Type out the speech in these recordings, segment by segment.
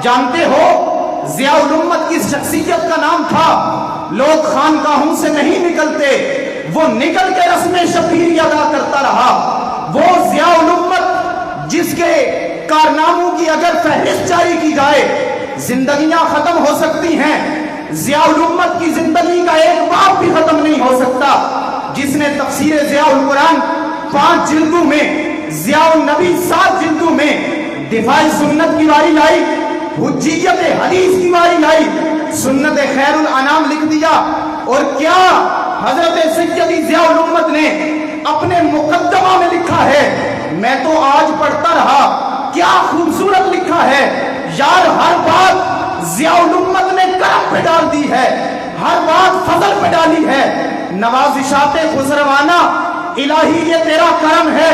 جانتے ہو ضیاء الامت کی شخصیت کا نام تھا لوگ خانقاہوں سے نہیں نکلتے، وہ نکل کے رسم شبیری ادا کرتا رہا۔ وہ ضیاء الامت جس کے کارناموں کی اگر فہرست جاری کی جائے زندگیاں ختم ہو سکتی ہیں، ضیاء الامت کی زندگی کا ایک باب بھی ختم نہیں ہو سکتا، جس نے تفسیر ضیاء القرآن 5 جلدوں میں، ضیاء النبی 7 جلدوں میں، دفاع سنت کی باری لائی، حجیت حدیث کی باری لائی، سنت خیر الانام لکھ دیا۔ اور کیا حضرت سیدی ضیاء الامت نے اپنے مقدمہ میں لکھا ہے، میں تو آج پڑھتا رہا، کیا خوبصورت لکھا ہے یار، ہر بات ضیاء الامت نے کرم پہ ڈال دی ہے، ہر بات فضل پہ ڈالی ہے۔ نوازشات خسروانہ الہی یہ تیرا کرم ہے،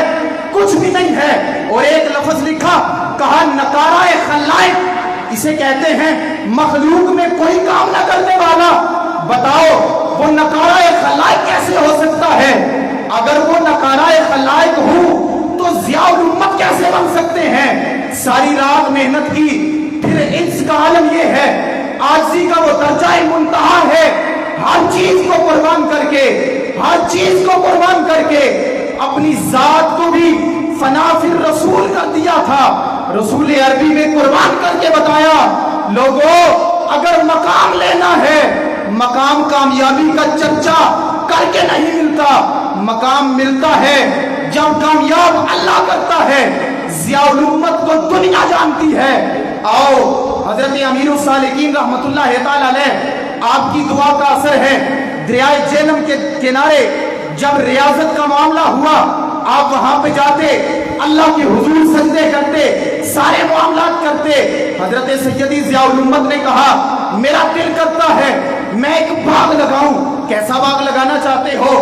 کچھ بھی نہیں ہے۔ اور ایک لفظ لکھا، کہا نکارہ خلائق، اسے کہتے ہیں مخلوق میں کوئی کام نہ کرنے والا۔ بتاؤ وہ نکارہ خلائق کیسے ہو سکتا ہے؟ اگر وہ نکارہ خلائق ہوں تو ضیاء الامت کیسے بن سکتے ہیں؟ ساری رات محنت کی، پھر اس کا عالم یہ ہے، عاجزی کا وہ درجہ منتہا ہے، ہر چیز کو قربان کر کے، ہر چیز کو قربان کر کے اپنی ذات کو بھی فنا فی الرسول کر دیا تھا، رسول عربی میں قربان کر کے بتایا لوگوں اگر مقام لینا ہے، مقام کامیابی کا چرچا کر کے نہیں ملتا، مقام ملتا ہے جب کامیاب اللہ کرتا ہے۔ ضیاء الامت کو دنیا جانتی ہے۔ آؤ حضرت امیر الصالحین رحمت اللہ تعالی علیہ، آپ کی دعا کا اثر ہے، دریائے جہلم کے کنارے جب ریاضت کا معاملہ ہوا آپ وہاں پہ جاتے، اللہ کے حضور سجدے کرتے، سارے معاملات کرتے۔ حضرت سیدی ضیاء الامت نے کہا میرا دل کرتا ہے میں ایک باغ لگاؤں۔ کیسا باغ لگانا چاہتے ہو؟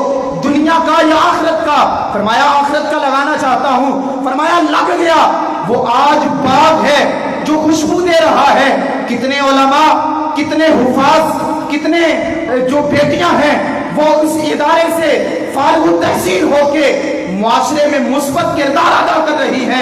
دنیا کا یا آخرت کا؟ فرمایا آخرت کا لگانا چاہتا ہوں۔ فرمایا لگ گیا، وہ آج باغ ہے جو خوشبو دے رہا ہے۔ کتنے علماء، کتنے حفاظ، کتنے جو بیٹیاں ہیں وہ اس ادارے سے فارغ التحصیل ہو کے معاشرے میں مثبت کردار ادا کر رہی ہیں۔